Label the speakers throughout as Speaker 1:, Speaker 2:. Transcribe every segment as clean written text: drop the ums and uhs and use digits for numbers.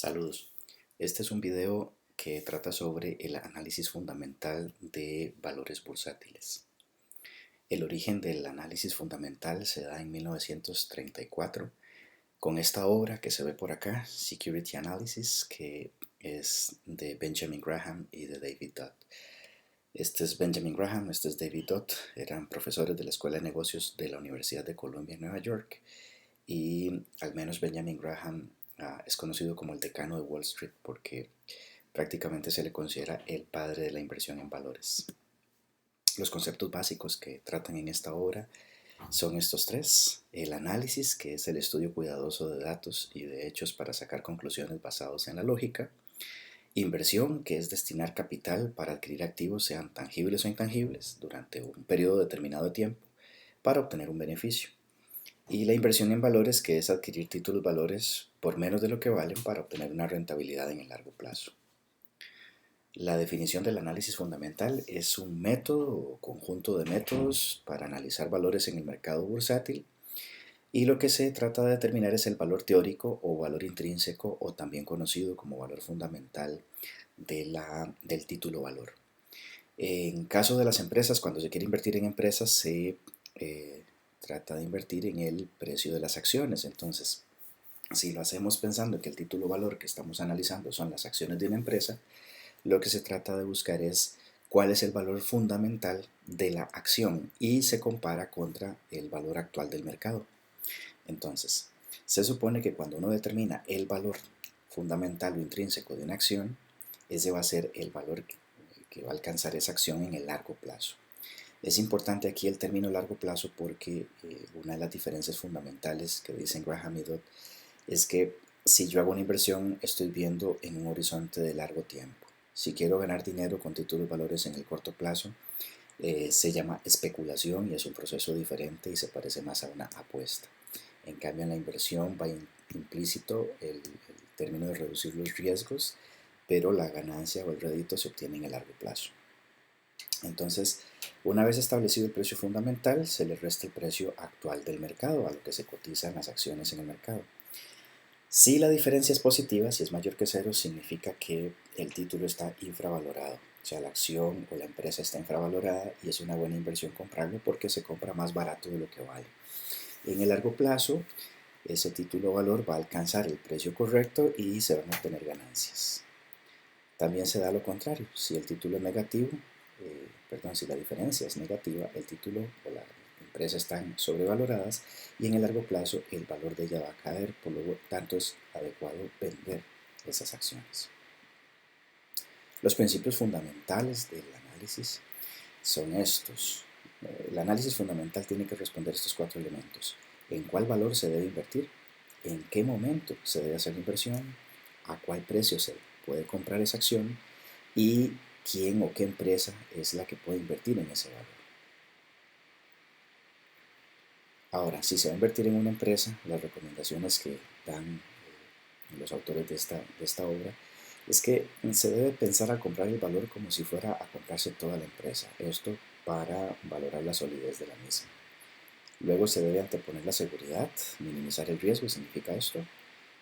Speaker 1: Saludos. Este es un video que trata sobre el análisis fundamental de valores bursátiles. El origen del análisis fundamental se da en 1934 con esta obra que se ve por acá, Security Analysis, que es de Benjamin Graham y de David Dodd. Este es Benjamin Graham, este es David Dodd, eran profesores de la Escuela de Negocios de la Universidad de Columbia en Nueva York y al menos Benjamin Graham es conocido como el decano de Wall Street porque prácticamente se le considera el padre de la inversión en valores. Los conceptos básicos que tratan en esta obra son estos tres: el análisis, que es el estudio cuidadoso de datos y de hechos para sacar conclusiones basadas en la lógica; inversión, que es destinar capital para adquirir activos, sean tangibles o intangibles, durante un periodo determinado de tiempo para obtener un beneficio; y la inversión en valores, que es adquirir títulos valores por menos de lo que valen para obtener una rentabilidad en el largo plazo. La definición del análisis fundamental es un método o conjunto de métodos para analizar valores en el mercado bursátil, y lo que se trata de determinar es el valor teórico o valor intrínseco, o también conocido como valor fundamental del título valor. En caso de las empresas, cuando se quiere invertir en empresas, se trata de invertir en el precio de las acciones. Entonces, si lo hacemos pensando que el título valor que estamos analizando son las acciones de una empresa, lo que se trata de buscar es cuál es el valor fundamental de la acción y se compara contra el valor actual del mercado. Entonces, se supone que cuando uno determina el valor fundamental o intrínseco de una acción, ese va a ser el valor que va a alcanzar esa acción en el largo plazo. Es importante aquí el término largo plazo porque una de las diferencias fundamentales que dicen Graham y Dodd es que si yo hago una inversión estoy viendo en un horizonte de largo tiempo. Si quiero ganar dinero con títulos valores en el corto plazo, se llama especulación y es un proceso diferente y se parece más a una apuesta. En cambio, en la inversión va implícito el término de reducir los riesgos, pero la ganancia o el rédito se obtiene en el largo plazo. Entonces, una vez establecido el precio fundamental, se le resta el precio actual del mercado, a lo que se cotizan las acciones en el mercado. Si la diferencia es positiva, si es mayor que cero, significa que el título está infravalorado. O sea, la acción o la empresa está infravalorada y es una buena inversión comprarlo porque se compra más barato de lo que vale. En el largo plazo, ese título valor va a alcanzar el precio correcto y se van a obtener ganancias. También se da lo contrario. Si el título es negativo, si la diferencia es negativa, el título o la empresa están sobrevaloradas y en el largo plazo el valor de ella va a caer, por lo tanto es adecuado vender esas acciones. Los principios fundamentales del análisis son estos. El análisis fundamental tiene que responder estos cuatro elementos: ¿en cuál valor se debe invertir? ¿En qué momento se debe hacer la inversión? ¿A cuál precio se puede comprar esa acción? ¿Y quién o qué empresa es la que puede invertir en ese valor? Ahora, si se va a invertir en una empresa, las recomendaciones que dan los autores de esta obra es que se debe pensar al comprar el valor como si fuera a comprarse toda la empresa. Esto para valorar la solidez de la misma. Luego se debe anteponer la seguridad, minimizar el riesgo, significa esto,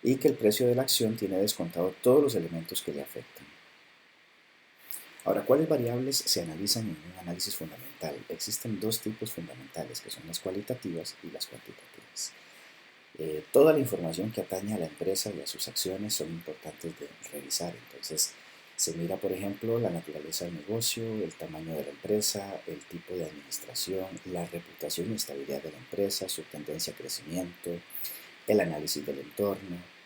Speaker 1: y que el precio de la acción tiene descontado todos los elementos que le afectan. Ahora, ¿cuáles variables se analizan en un análisis fundamental? Existen dos tipos fundamentales, que son las cualitativas y las cuantitativas. Toda la información que atañe a la empresa y a sus acciones son importantes de revisar. Entonces, se mira, por ejemplo, la naturaleza del negocio, el tamaño de la empresa, el tipo de administración, la reputación y estabilidad de la empresa, su tendencia a crecimiento, el análisis del entorno,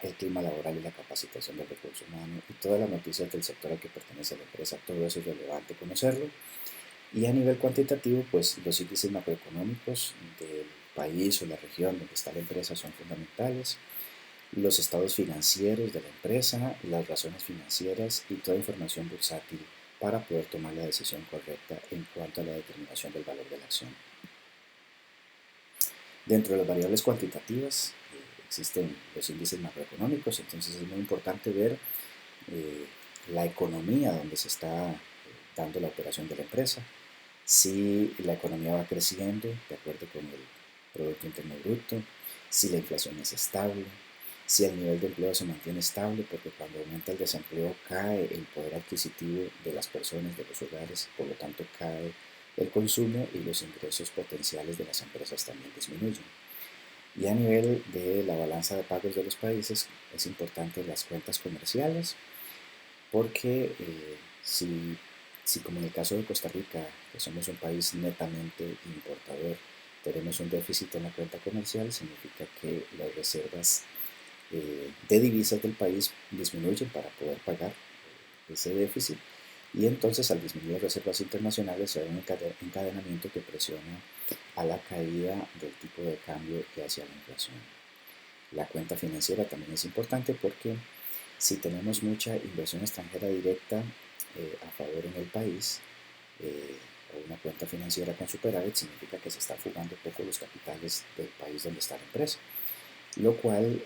Speaker 1: el clima laboral y la capacitación del recurso humano y todas las noticias del sector al que pertenece la empresa. Todo eso es relevante conocerlo. Y a nivel cuantitativo, pues los índices macroeconómicos del país o la región donde está la empresa son fundamentales, los estados financieros de la empresa, las razones financieras y toda información bursátil para poder tomar la decisión correcta en cuanto a la determinación del valor de la acción. Dentro de las variables cuantitativas existen los índices macroeconómicos, entonces es muy importante ver la economía donde se está dando la operación de la empresa, si la economía va creciendo de acuerdo con el Producto Interno Bruto, si la inflación es estable, si el nivel de empleo se mantiene estable, porque cuando aumenta el desempleo cae el poder adquisitivo de las personas, de los hogares, por lo tanto cae el consumo y los ingresos potenciales de las empresas también disminuyen. Y a nivel de la balanza de pagos de los países es importante las cuentas comerciales, porque si como en el caso de Costa Rica, que somos un país netamente importador, tenemos un déficit en la cuenta comercial, significa que las reservas de divisas del país disminuyen para poder pagar ese déficit, y entonces al disminuir las reservas internacionales se da un encadenamiento que presiona a la caída del tipo de cambio y hacia la inflación. La cuenta financiera también es importante porque si tenemos mucha inversión extranjera directa a favor en el país, o una cuenta financiera con superávit, significa que se están fugando poco los capitales del país donde está la empresa, lo cual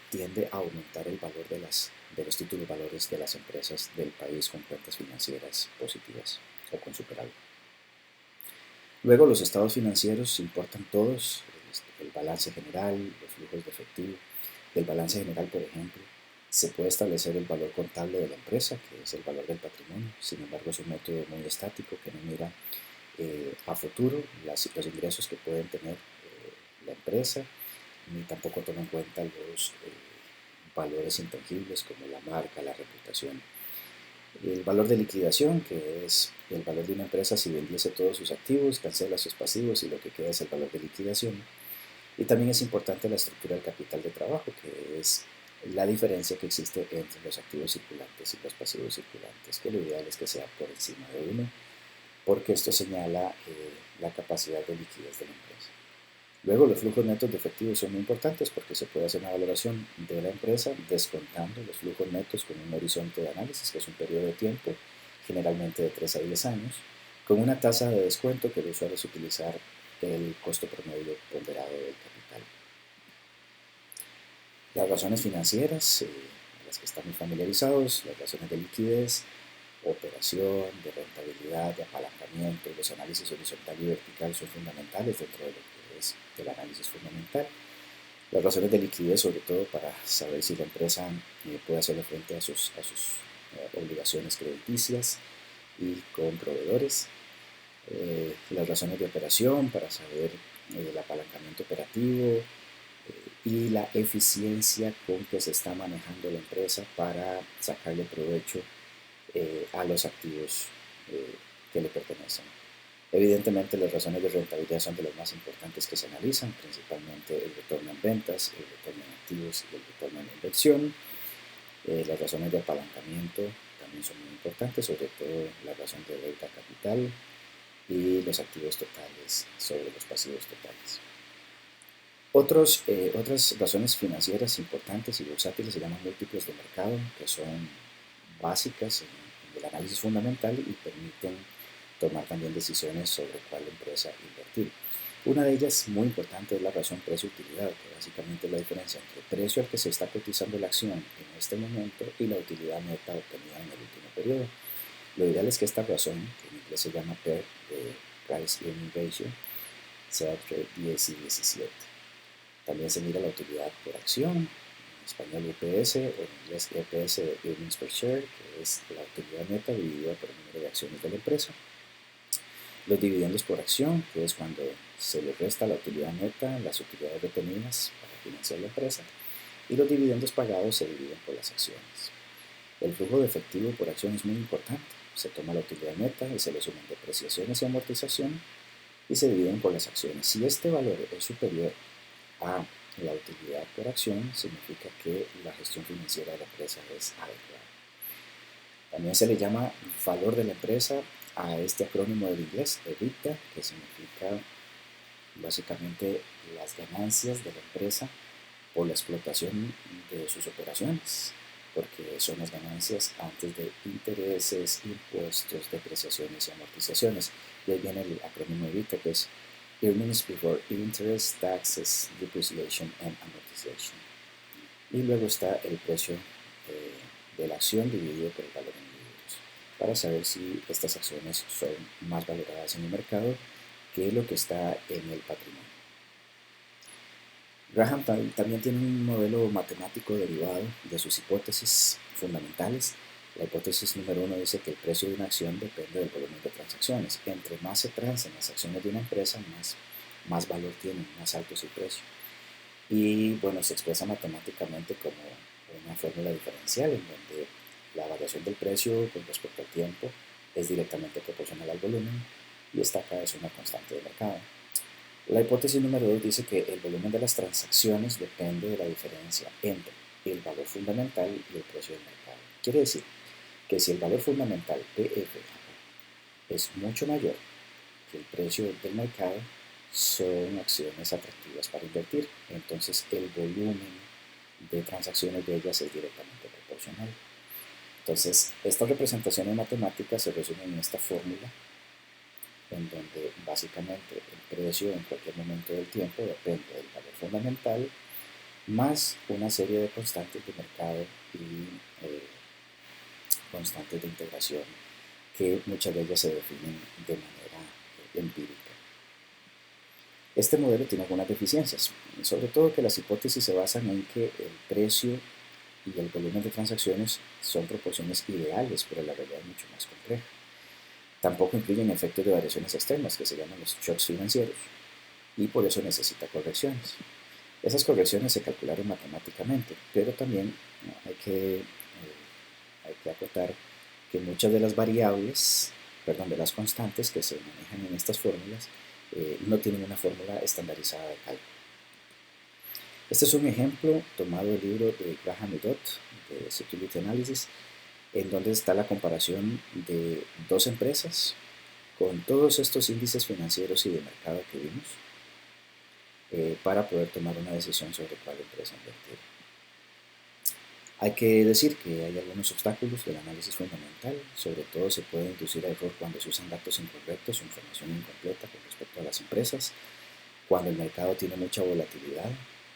Speaker 1: tiende a aumentar el valor de los títulos valores de las empresas del país con cuentas financieras positivas o con superávit. Luego los estados financieros importan todos, el balance general, los flujos de efectivo. Del balance general, por ejemplo, se puede establecer el valor contable de la empresa, que es el valor del patrimonio. Sin embargo, es un método muy estático que no mira a futuro los ingresos que pueden tener la empresa, ni tampoco toma en cuenta los valores intangibles como la marca, la reputación. El valor de liquidación, que es el valor de una empresa si vendiese todos sus activos, cancela sus pasivos y lo que queda es el valor de liquidación. Y también es importante la estructura del capital de trabajo, que es la diferencia que existe entre los activos circulantes y los pasivos circulantes, que lo ideal es que sea por encima de uno, porque esto señala la capacidad de liquidez de la empresa. Luego, los flujos netos de efectivo son muy importantes porque se puede hacer una valoración de la empresa descontando los flujos netos con un horizonte de análisis, que es un periodo de tiempo, generalmente de 3 a 10 años, con una tasa de descuento que lo usual es utilizar el costo promedio ponderado del capital. Las razones financieras, a las que estamos familiarizados, las razones de liquidez, operación, de rentabilidad, de apalancamiento, los análisis horizontal y vertical son fundamentales dentro de lo que es el análisis fundamental. Las razones de liquidez, sobre todo para saber si la empresa puede hacerle frente a sus obligaciones crediticias y con proveedores. Las razones de operación para saber el apalancamiento operativo, y la eficiencia con que se está manejando la empresa para sacarle provecho a los activos que le pertenecen. Evidentemente, las razones de rentabilidad son de las más importantes que se analizan, principalmente el retorno en ventas, el retorno en activos y el retorno en inversión. Las razones de apalancamiento también son muy importantes, sobre todo la razón de deuda capital y los activos totales sobre los pasivos totales. Otras razones financieras importantes y bursátiles se llaman múltiplos de mercado, que son básicas en el análisis fundamental y permiten tomar también decisiones sobre cuál empresa invertir. Una de ellas muy importante es la razón precio-utilidad, que básicamente es la diferencia entre el precio al que se está cotizando la acción en este momento y la utilidad neta obtenida en el último periodo. Lo ideal es que esta razón, que en inglés se llama PER, Price Earning Ratio, sea entre 10 y 17. También se mira la utilidad por acción, en español EPS o en inglés EPS, Earnings Per Share, que es la utilidad neta dividida por el número de acciones de la empresa. Los dividendos por acción, que es cuando se le resta la utilidad neta, las utilidades retenidas para financiar la empresa, y los dividendos pagados se dividen por las acciones. El flujo de efectivo por acción es muy importante. Se toma la utilidad neta y se le suman depreciaciones y amortización y se dividen por las acciones. Si este valor es superior a la utilidad por acción, significa que la gestión financiera de la empresa es adecuada. También se le llama valor de la empresa a este acrónimo del inglés, EBITDA, que significa básicamente las ganancias de la empresa por la explotación de sus operaciones, porque son las ganancias antes de intereses, impuestos, depreciaciones y amortizaciones. Y ahí viene el acrónimo EBITDA, que es Earnings Before Interest, Taxes, Depreciation and Amortization. Y luego está el precio de la acción dividido por el valor en libros, para saber si estas acciones son más valoradas en el mercado que lo que está en el patrimonio. Graham también tiene un modelo matemático derivado de sus hipótesis fundamentales. La hipótesis número uno dice que el precio de una acción depende del volumen de transacciones. Entre más se transen las acciones de una empresa, más valor tienen, más alto es el precio. Y bueno, se expresa matemáticamente como una fórmula diferencial en donde la variación del precio con respecto al tiempo es directamente proporcional al volumen y esta acá es una constante de mercado. La hipótesis número 2 dice que el volumen de las transacciones depende de la diferencia entre el valor fundamental y el precio del mercado. Quiere decir que si el valor fundamental PF es mucho mayor que el precio del mercado, son acciones atractivas para invertir. Entonces el volumen de transacciones de ellas es directamente proporcional. Entonces, estas representaciones matemáticas se resumen en esta fórmula en donde básicamente el precio en cualquier momento del tiempo depende del valor fundamental más una serie de constantes de mercado y constantes de integración que muchas de ellas se definen de manera empírica. Este modelo tiene algunas deficiencias, sobre todo que las hipótesis se basan en que el precio y el volumen de transacciones son proporciones ideales, pero la realidad es mucho más compleja. Tampoco incluyen efectos de variaciones externas que se llaman los shocks financieros y por eso necesita correcciones. Esas correcciones se calcularon matemáticamente, pero también hay que acotar que muchas de las variables, perdón, de las constantes que se manejan en estas fórmulas no tienen una fórmula estandarizada de cálculo. Este es un ejemplo tomado del libro de Graham y Dodd, de Security Analysis, en donde está la comparación de dos empresas con todos estos índices financieros y de mercado que vimos para poder tomar una decisión sobre cuál empresa invertir. Hay que decir que hay algunos obstáculos del análisis fundamental, sobre todo se puede inducir a error cuando se usan datos incorrectos o información incompleta con respecto a las empresas, cuando el mercado tiene mucha volatilidad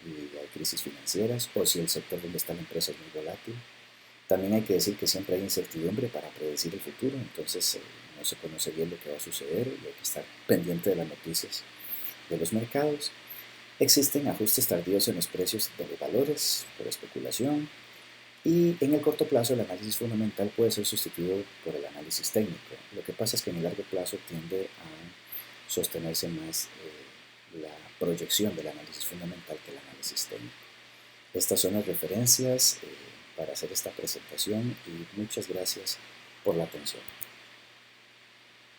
Speaker 1: y hay crisis financieras, o si el sector donde está la empresa es muy volátil. También hay que decir que siempre hay incertidumbre para predecir el futuro, entonces no se conoce bien lo que va a suceder y hay que estar pendiente de las noticias de los mercados. Existen ajustes tardíos en los precios de los valores por especulación y en el corto plazo el análisis fundamental puede ser sustituido por el análisis técnico. Lo que pasa es que en el largo plazo tiende a sostenerse más la proyección del análisis fundamental que el análisis técnico. Estas son las referencias para hacer esta presentación y muchas gracias por la atención.